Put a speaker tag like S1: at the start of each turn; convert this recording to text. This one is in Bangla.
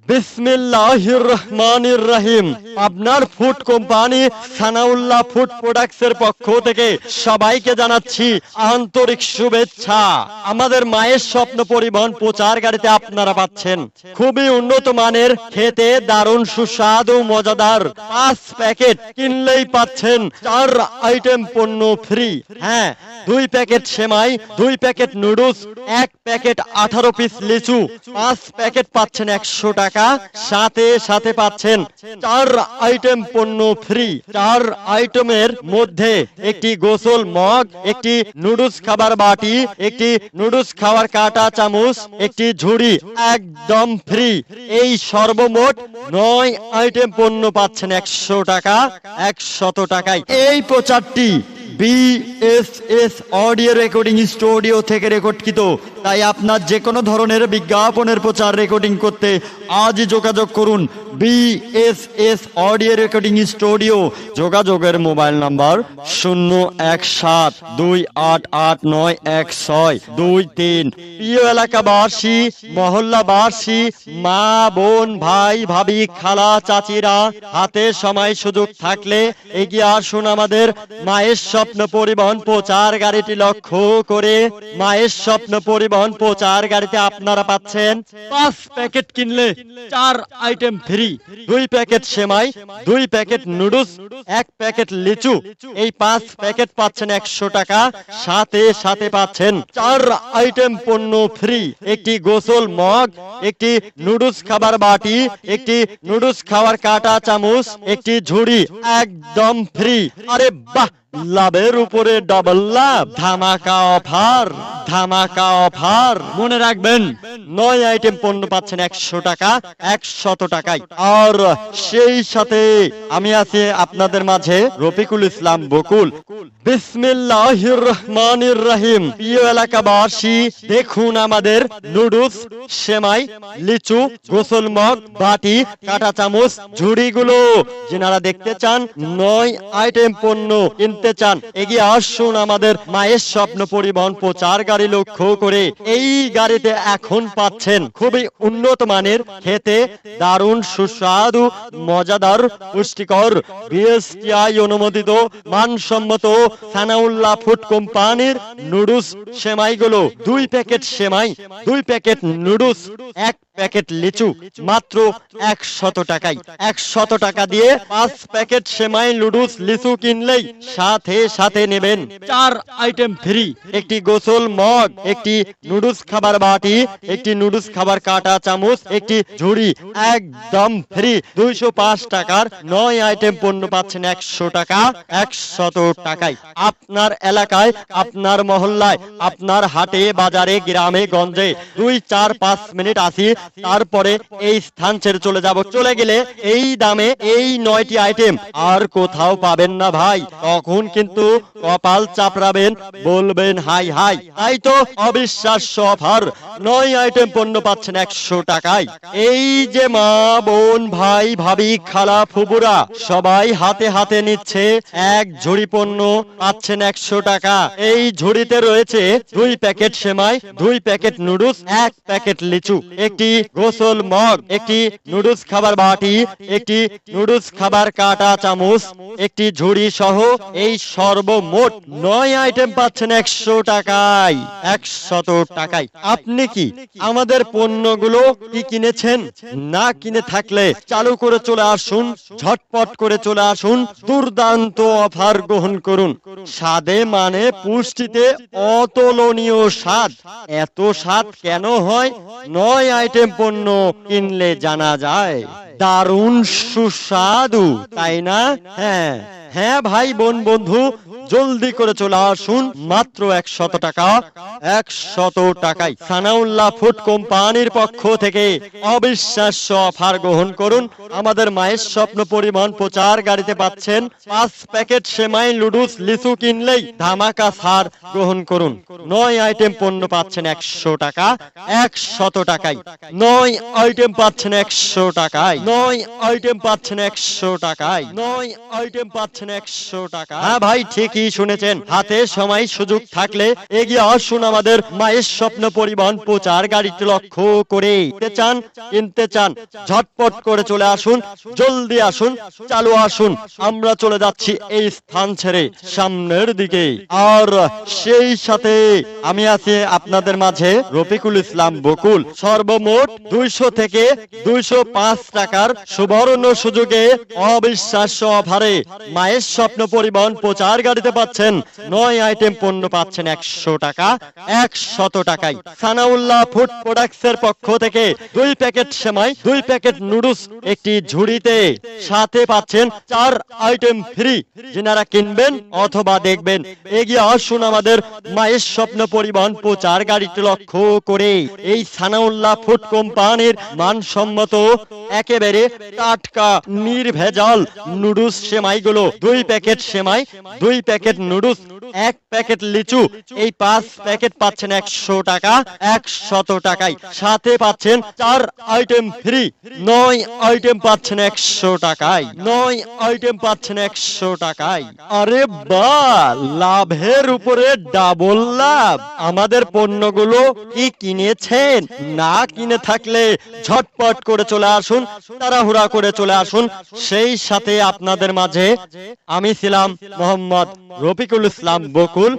S1: বিসমিল্লাহির রহমানির রহিম। আপনার ফুড কোম্পানি সানাউল্লাহ ফুড প্রোডাক্টসের পক্ষ থেকে সবাইকে জানাচ্ছি আন্তরিক শুভেচ্ছা। আমাদের মায়ের স্বপ্ন পরিবহন প্রচার গাড়িতে আপনারা পাচ্ছেন খুবই উন্নত মানের, খেতে দারুণ সুস্বাদু মজাদার 5 প্যাকেট কিনলেই পাচ্ছেন 4 আইটেম পণ্য ফ্রি। হ্যাঁ, 2 প্যাকেট সেমাই, 2 প্যাকেট নুডলস, 1 প্যাকেট 18 পিস লিচু, 5 প্যাকেট পাচ্ছেন 100 টাকা। সাথে সাথে পাচ্ছেন 4 আইটেম পণ্য ফ্রি। 4 আইটেমের মধ্যে একটি গোসল মগ, একটি নুডলস খাবার বাটি, একটি নুডলস খাওয়ার কাঁটা চামচ, একটি ঝুড়ি একদম ফ্রি। এই সর্বমোট 9 আইটেম পণ্য পাচ্ছেন 100 টাকা, 100 টাকায়। এই প্রচারটি বিএসএস অডিও রেকর্ডিং স্টুডিও থেকে রেকর্ডকৃত, তাই আপনার যে কোনো ধরনের বিজ্ঞাপনের প্রচার রেকর্ডিং করতে আজই যোগাযোগ করুন বিএসএস অডিও রেকর্ডিং স্টুডিও। যোগাযোগের মোবাইল নাম্বার 01728891623। প্রিয় এলাকাবাসী, মহল্লাবাসী, মা বোন, ভাই ভাবি, খালা চাচিরা, হাতে সময় সুযোগ থাকলে এগিয়ে আসুন আমাদের মায়ের স্বপ্ন পরিবহন প্রচার গাড়িটি লক্ষ্য করে। মায়ের স্বপ্ন পরিবহন প্রচার গাড়িতে আপনারা পাচ্ছেন 5 প্যাকেট কিনলে 4 আইটেম ফ্রি। 2 প্যাকেট সেমাই, 2 প্যাকেট নুডলস, 1 প্যাকেট লিচু। এই 5 প্যাকেট পাচ্ছেন 100 টাকা। সাথে সাথে পাচ্ছেন 4 আইটেম পণ্য ফ্রি। একটি গোসল মগ, একটি নুডলস খাবার বাটি, একটি নুডলস খাওয়ার কাঁটা চামচ, একটি ঝুড়ি একদম ফ্রি। আরে বাহ, লাভের উপরে ডাবল লাভ, ধামাকা অফার, ধামাকা অফার। মনে রাখবেন 9 আইটেম পণ্য পাচ্ছেন 100 টাকা, 100 টাকায়। আর সেই সাথে আমি আছি আপনাদের মাঝে রফিকুল ইসলাম বকুল। বিসমিল্লাহির রহমানির রহিম। প্রিয় এলাকাবাসী, দেখুন আমাদের নুডলস, সেমাই, লিচু, গোসল মগ, বাটি, কাঁটা চামচ, ঝুড়িগুলো যারা দেখতে চান, 9 আইটেম পণ্য কিনতে চান, এগিয়ে আসুন আমাদের মায়ের স্বপ্ন পরিবহন প্রচার গাড়ি লক্ষ্য করে। এই গাড়িতে এখন পাচ্ছেন খুবই উন্নত মানের, খেতে দারুণ সুস্বাদু মজাদার পুষ্টিকর বিএসটিআই অনুমোদিত মানসম্মত সানাউল্লাহ ফুড কোম্পানির নুডলস সেমাইগুলো। 2 প্যাকেট সেমাই, 2 প্যাকেট নুডলস, 1 প্যাকেট লিচু মাত্র 100 টাকায়। 100 টাকা দিয়ে 5 প্যাকেট সেমাই, নুডলস, লিচু কিনলেই সাথে সাথে নেবেন 4 আইটেম ফ্রি। একটি গোসল মগ, একটি নুডলস খাবার বাটি, একটি নুডলস খাবার কাঁটা চামচ, একটি ঝুড়ি একদম ফ্রি। 205 টাকার 9 আইটেম পণ্য পাচ্ছেন 100 টাকা, 100 টাকায়। আপনার এলাকায়, আপনার মহল্লায়, আপনার হাটে বাজারে, গ্রামে গঞ্জে 2, 4, 5 মিনিট আসি, তারপরে এই স্থান ছেড়ে চলে যাব। চলে গেলে এই দামে এই 9টি আইটেম আর কোথাও পাবেন না ভাই। তখন কিন্তু কপাল চাপড়াবেন, বলবেন হাই হাই। তাই তো অবিশ্বাস্য অফার, 9 আইটেম পণ্য পাচ্ছেন 100 টাকায়। এই যে মা বোন, ভাই ভাবি, খালা ফুবুরা সবাই হাতে হাতে নিচ্ছে এক ঝুড়ি পণ্য, পাচ্ছেন 100 টাকা। এই ঝুড়িতে রয়েছে 2 প্যাকেট সেমাই, 2 প্যাকেট নুডলস, 1 প্যাকেট লিচু, একটি গোসল মগ, একটি নুডলস খাবার বাটি, একটি নুডলস খাবার কাঁটা চামচ, একটি ঝুড়ি সহ এই সর্বমোট 9 আইটেম পাচ্ছেন 100 টাকায়, 100 টাকায়। আপনি কি আমাদের পণ্যগুলো কি কিনেছেন? না কিনে থাকলে চালু করে চলে আসুন, ঝটপট করে চলে আসুন, দুর্দান্ত অফার গ্রহণ করুন। স্বাদে মানে পুষ্টিতে অতুলনীয় স্বাদ। এত স্বাদ কেন হয়? 9 আইটেম পণ্য কিনলে জানা যায়। দারুণ সুস্বাদু, তাই না? হ্যাঁ হ্যাঁ ভাই বোন বন্ধু, জলদি করে চলে আসুন, মাত্র 100 টাকা, 100 টাকায়। সানাউল্লাহ ফুড কোম্পানির পক্ষ থেকে অবিশ্বাস্য অফার গ্রহণ করুন। আমাদের মায়ের স্বপ্ন পরিবহন প্রচার গাড়িতে পাচ্ছেন 5 প্যাকেট সেমাই, নুডলস, লিচু কিনলেই ধামাকা ছাড় গ্রহণ করুন। 9 আইটেম পণ্য পাচ্ছেন 100 টাকা, 100 টাকায়। 9 আইটেম পাচ্ছেন 100 টাকায়। 9 আইটেম পাচ্ছেন 100 টাকায়। 9 আইটেম পাচ্ছেন 100 টাকা। হ্যাঁ ভাই, ঠিকই শুনেছেন। হাতে সময় সুযোগ থাকলে এগিয়ে আসুন আমাদের মায়ের স্বপ্ন পরিবহন প্রচার গাড়িটি লক্ষ্য করে। কিনতে চান ঝটপট করে চলে আসুন, জলদি আসুন, চালু আসুন। আমরা চলে যাচ্ছি এই স্থান ছেড়ে সামনের দিকে। আর সেই সাথে আমি আছি আপনাদের মাঝে রফিকুল ইসলাম বকুল। সর্বমোট 200 থেকে 205 টাকার সুবর্ণ সুযোগে অবিশ্বাস্য অফারে মায়ের স্বপ্ন পরিবহন প্রচার গাড়িতে পাচ্ছেন 9 আইটেম পণ্য পাচ্ছেন 100 টাকা, 100 টাকায়। সানাউল্লাহ ফুড প্রোডাক্টস এর পক্ষ থেকে 2 প্যাকেট সেমাই, 2 প্যাকেট নুডলস একটি ঝুড়িতে, সাথে পাচ্ছেন 4 আইটেম ফ্রি। যারা কিনবেন অথবা দেখবেন এগিয়ে আসুন আমাদের মায়ের স্বপ্ন পরিবহন প্রচার গাড়িটি লক্ষ্য করে। এই সানাউল্লাহ ফুড কোম্পানির মানসম্মত একেবারে টাটকা নির্ভেজাল নুডলস সেমাইগুলো, 2 প্যাকেট সেমাই, 2 প্যাকেট নুডলস, 1 প্যাকেট লিচু, এই 5 প্যাকেট পাচ্ছেন 100 টাকা, 100 টাকায়। সাথে পাচ্ছেন 4 আইটেম ফ্রি। 9 আইটেম পাচ্ছেন 100 টাকায়। 9 আইটেম পাচ্ছেন 100 টাকায়। আরে বাহ, লাভের উপরে ডাবল লাভ। আমাদের পণ্যগুলো কি কিনেছেন? না কিনে থাকলে ঝটপট করে চলে আসুন, তাড়াহুড়া করে চলে আসুন। সেই সাথে আপনাদের মাঝে আমি ছিলাম মোহাম্মদ রফিকুল ইসলাম বকুল।